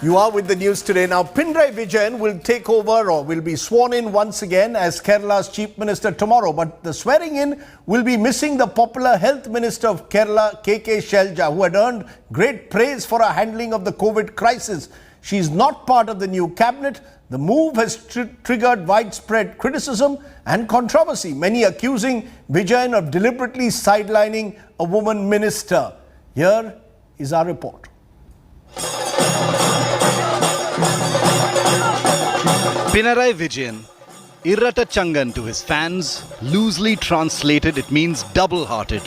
You are with the news today. Now, Pinarayi Vijayan will take over or will be sworn in once again as Kerala's Chief Minister tomorrow. But the swearing in will be missing the popular Health Minister of Kerala, K.K. Shailaja, who had earned great praise for her handling of the COVID crisis. She is not part of the new cabinet. The move has triggered widespread criticism and controversy, many accusing Vijayan of deliberately sidelining a woman minister. Here is our report. Pinarayi Vijayan, Irata Changan to his fans, loosely translated it means double-hearted.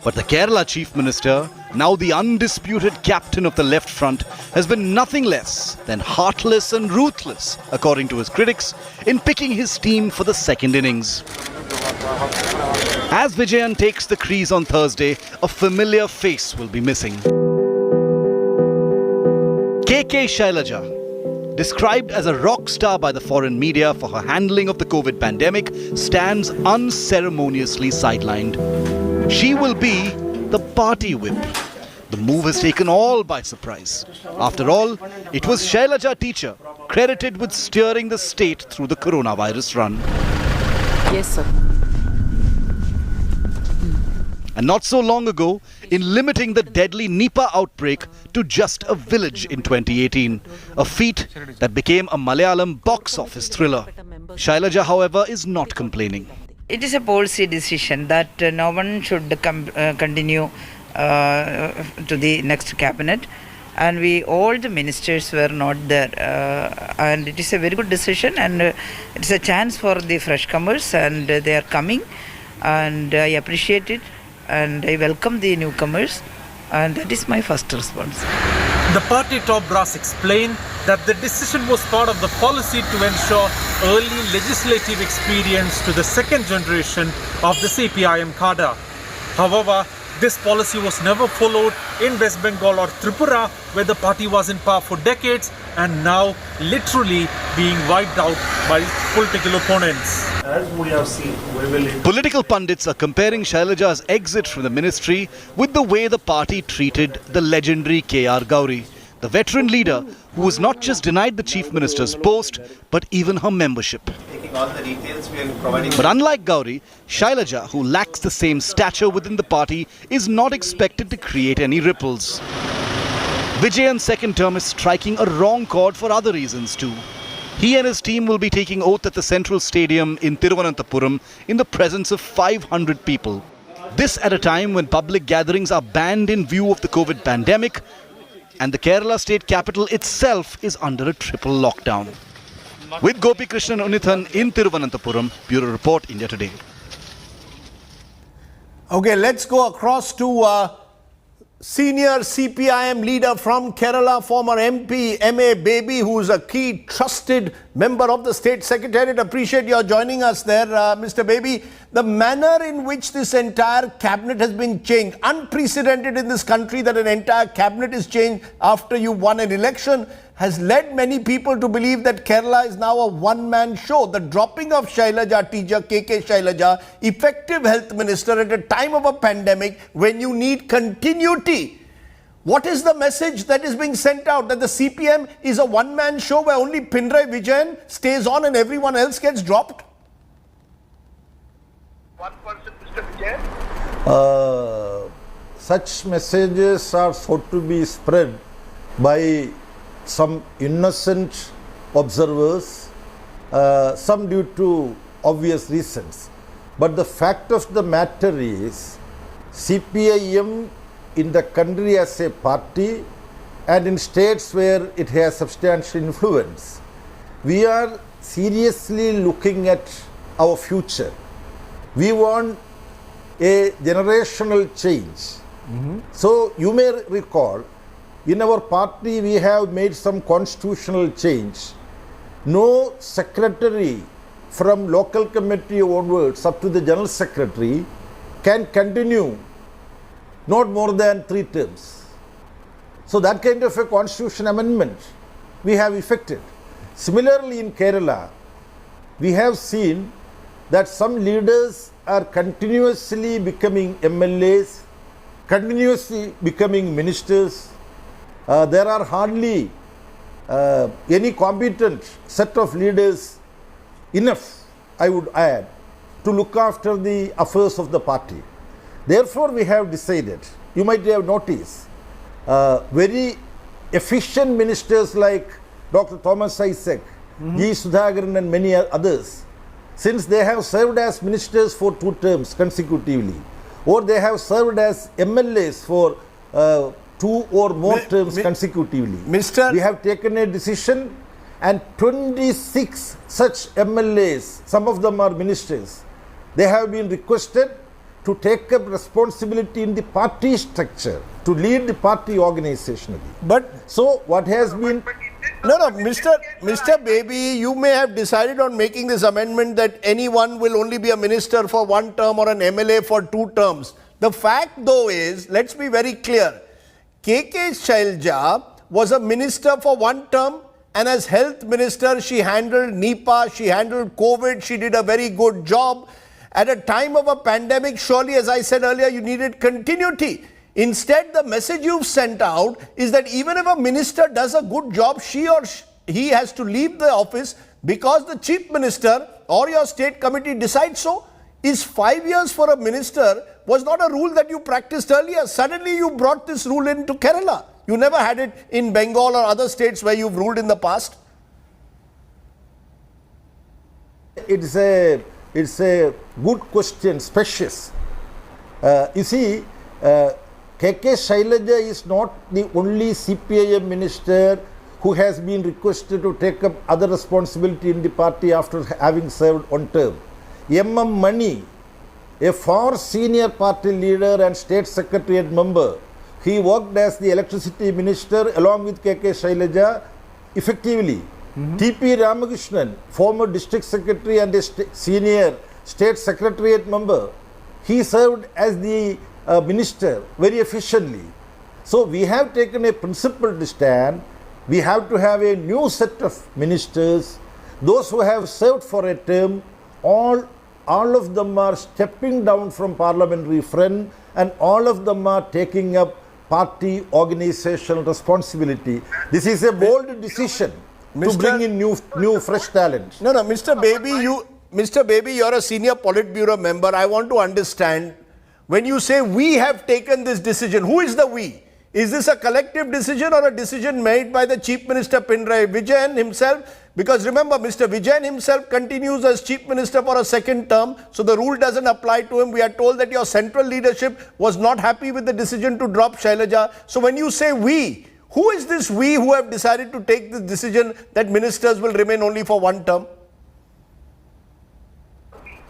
But the Kerala Chief Minister, now the undisputed captain of the left front, has been nothing less than heartless and ruthless, according to his critics, in picking his team for the second innings. As Vijayan takes the crease on Thursday, a familiar face will be missing. K.K. Shailaja, described as a rock star by the foreign media for her handling of the COVID pandemic, stands unceremoniously sidelined. She will be the party whip. The move has taken all by surprise. After all, it was Shailaja teacher credited with steering the state through the coronavirus run. Yes, sir. And not so long ago, in limiting the deadly Nipah outbreak to just a village in 2018, a feat that became a Malayalam box office thriller. Shailaja, however, is not complaining. It is a policy decision that no one should continue to the next cabinet, and all the ministers were not there, and it is a very good decision, and it's a chance for the fresh comers, and they are coming, and I appreciate it. And I welcome the newcomers, and that is my first response. The party top brass explained that the decision was part of the policy to ensure early legislative experience to the second generation of the CPIM cadre. However, this policy was never followed in West Bengal or Tripura, where the party was in power for decades and now literally being wiped out by political opponents. As we have seen, Political pundits are comparing Shailaja's exit from the ministry with the way the party treated the legendary K.R. Gauri, the veteran leader who was not just denied the chief minister's post, but even her membership. all the details we are providing. But unlike Gauri, Shailaja, who lacks the same stature within the party, is not expected to create any ripples. Vijayan's second term is striking a wrong chord for other reasons too. He and his team will be taking oath at the Central Stadium in Thiruvananthapuram in the presence of 500 people. This at a time when public gatherings are banned in view of the COVID pandemic, and the Kerala state capital itself is under a triple lockdown. With Gopi Krishnan Unithan in Thiruvananthapuram, Bureau Report, India Today. Okay, let's go across to senior CPIM leader from Kerala, former MP M.A. Baby, who is a key trusted member of the State Secretariat. Appreciate your joining us there, Mr. Baby. The manner in which this entire cabinet has been changed, unprecedented in this country that an entire cabinet is changed after you won an election, has led many people to believe that Kerala is now a one-man show. The dropping of Shailaja teacher K.K. Shailaja, effective health minister at a time of a pandemic when you need continuity. What is the message that is being sent out, that the CPM is a one-man show where only Pinarayi Vijayan stays on and everyone else gets dropped? Such messages are thought to be spread by some innocent observers, some due to obvious reasons. But the fact of the matter is, CPIM in the country as a party and in states where it has substantial influence, we are seriously looking at our future. We want a generational change. So you may recall, in our party we have made some constitutional change. No secretary from local committee onwards up to the general secretary can continue not more than 3 terms. So that kind of a constitution amendment we have effected. Similarly in Kerala, we have seen that some leaders are continuously becoming MLAs, continuously becoming ministers. There are hardly any competent set of leaders enough, I would add, to look after the affairs of the party. Therefore, we have decided, you might have noticed, very efficient ministers like Dr. Thomas Isaac, G. Sudhakaran and many others, since they have served as ministers for 2 terms consecutively, or they have served as MLAs for 2 or more terms consecutively. We have taken a decision, and 26 such MLAs, some of them are ministers, they have been requested to take up responsibility in the party structure, to lead the party organizationally. But So what has been no, Mr. Baby, you may have decided on making this amendment that anyone will only be a minister for 1 term or an MLA for 2 terms. The fact though is, let's be very clear, KK Shailaja was a minister for 1 term, and as health minister she handled Nipah, she handled COVID, she did a very good job. At a time of a pandemic, surely, as I said earlier, you needed continuity. Instead, the message you've sent out is that even if a minister does a good job, she or he has to leave the office because the chief minister or your state committee decides so. Is 5 years for a minister was not a rule that you practiced earlier. Suddenly you brought this rule into Kerala. You never had it in Bengal or other states where you've ruled in the past. it's a good question, spacious. You see, KK Shailaja is not the only CPIM minister who has been requested to take up other responsibility in the party after having served 1 term. M.M. Mani, a far senior party leader and state secretariat member, he worked as the electricity minister along with KK Shailaja effectively. T.P. Ramakrishnan, former district secretary and a senior state secretariat member, he served as the minister very efficiently. So we have taken a principled stand. We have to have a new set of ministers. Those who have served for a term, all of them are stepping down from parliamentary front, and all of them are taking up party organizational responsibility. This is a bold decision to bring in new fresh talent. No, Mr. Baby, you're a senior Politburo member. I want to understand, when you say we have taken this decision, who is the we? Is this a collective decision or a decision made by the Chief Minister Pinarayi Vijayan himself? Because remember, Mr. Vijayan himself continues as Chief Minister for a 2nd term, so the rule doesn't apply to him. We are told that your central leadership was not happy with the decision to drop Shailaja. So when you say we, who is this we who have decided to take this decision that ministers will remain only for 1 term?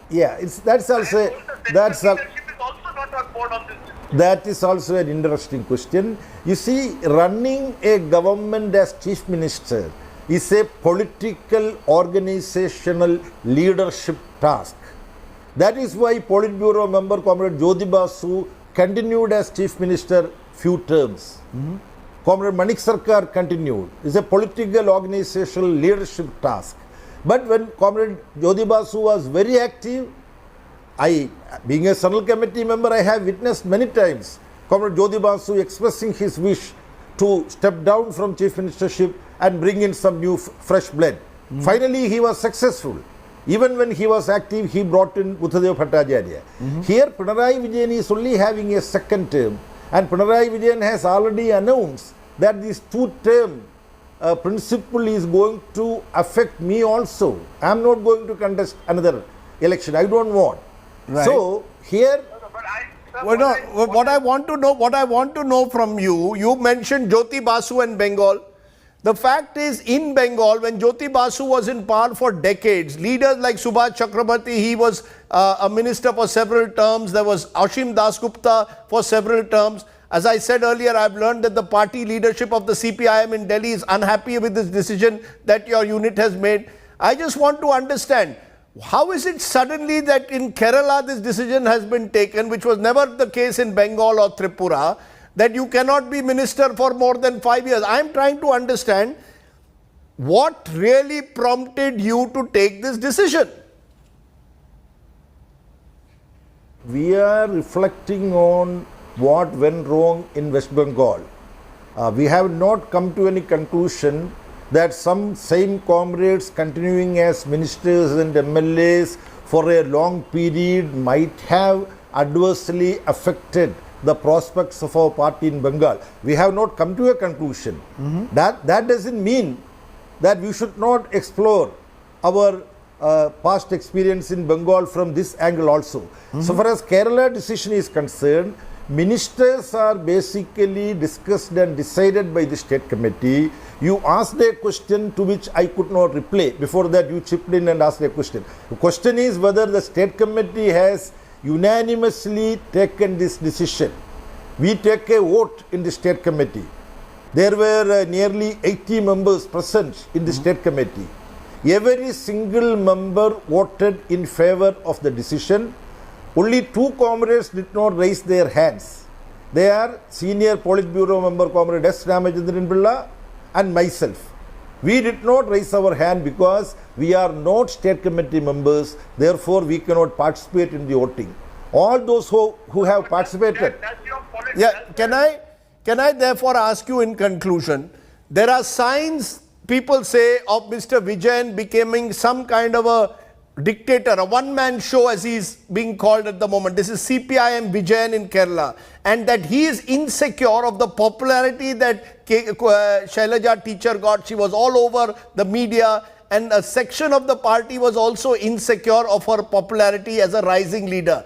Yeah, that is also an interesting question. You see, running a government as chief minister is a political organizational leadership task. That is why Politburo member Comrade Jyoti Basu continued as chief minister few terms. Comrade Manik Sarkar continued. It's a political organizational leadership task. But when Comrade Jyoti Basu was very active, being a Central Committee member, I have witnessed many times Comrade Jyoti Basu expressing his wish to step down from chief ministership and bring in some new fresh blood. Finally, he was successful. Even when he was active, he brought in Buddhadeva Bhattacharya. Here, Pinarayi Vijayan is only having a 2nd term, and Pinarayi Vijayan has already announced that this 2-term principle is going to affect me also. I am not going to contest another election. I don't want. Right. So here, What I want to know from you, you mentioned Jyoti Basu and Bengal. The fact is, in Bengal, when Jyoti Basu was in power for decades, leaders like Subhash Chakrabarti, he was a minister for several terms. There was Ashim Dasgupta for several terms. As I said earlier, I've learned that the party leadership of the CPIM in Delhi is unhappy with this decision that your unit has made. I just want to understand, how is it suddenly that in Kerala this decision has been taken, which was never the case in Bengal or Tripura, that you cannot be minister for more than 5 years? I am trying to understand what really prompted you to take this decision. we are reflecting on what went wrong in West Bengal. We have not come to any conclusion that some same comrades continuing as ministers and MLAs for a long period might have adversely affected the prospects of our party in Bengal. We have not come to a conclusion. That doesn't mean that we should not explore our past experience in Bengal from this angle also. So far as Kerala decision is concerned, ministers are basically discussed and decided by the state committee. You asked a question to which I could not reply. Before that you chipped in and asked a question. The question is whether the state committee has unanimously taken this decision. We take a vote in the state committee. There were nearly 80 members present in the state committee. Every single member voted in favor of the decision. Only two comrades did not raise their hands. They are senior Politburo member Comrade S. Ramachandran Pilla and myself. We did not raise our hand because we are not state committee members, therefore we cannot participate in the voting. All those who have participated. Yeah, can I therefore ask you in conclusion, there are signs, people say, of Mr. Vijayan becoming some kind of a dictator, a one-man show as he is being called at the moment. This is CPIM Vijayan in Kerala, and that he is insecure of the popularity that Shailaja teacher got. She was all over the media, and a section of the party was also insecure of her popularity as a rising leader.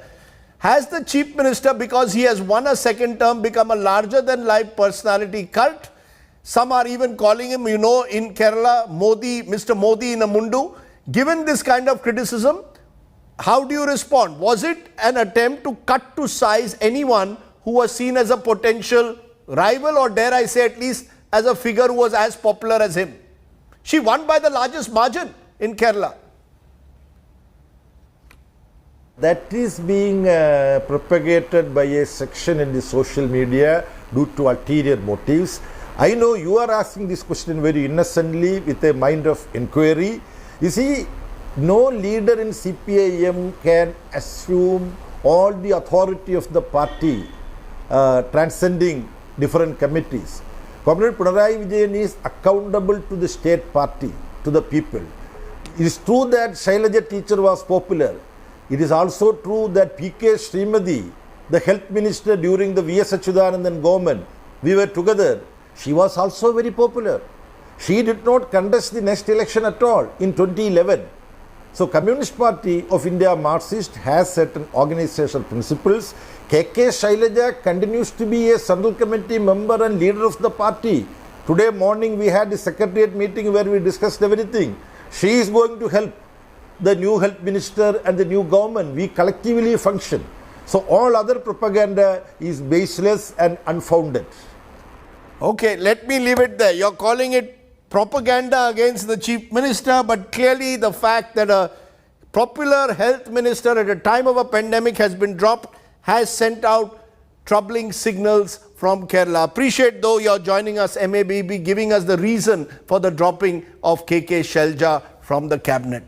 Has the chief minister, because he has won a second term, become a larger-than-life personality cult? Some are even calling him, you know, in Kerala, Modi, Mr. Modi in a mundu. Given this kind of criticism, how do you respond? Was it an attempt to cut to size anyone who was seen as a potential rival, or dare I say at least as a figure who was as popular as him? She won by the largest margin in Kerala. That is being propagated by a section in the social media due to ulterior motives. I know you are asking this question very innocently with a mind of inquiry. You see, no leader in CPIM can assume all the authority of the party transcending different committees. Comrade Pinarayi Vijayan is accountable to the state party, to the people. It is true that Shailaja teacher was popular. It is also true that P.K. Srimati, the health minister during the V.S. Achyutanandan government, we were together. She was also very popular. She did not contest the next election at all in 2011. So Communist Party of India Marxist has certain organizational principles. K.K. Shailaja continues to be a Central Committee member and leader of the party. Today morning we had a secretariat meeting where we discussed everything. She is going to help the new health minister and the new government. We collectively function. So all other propaganda is baseless and unfounded. Okay, let me leave it there. You're calling it propaganda against the chief minister, but clearly the fact that a popular health minister at a time of a pandemic has been dropped has sent out troubling signals from Kerala. Appreciate though you're joining us, MABB, giving us the reason for the dropping of KK Shailaja from the cabinet.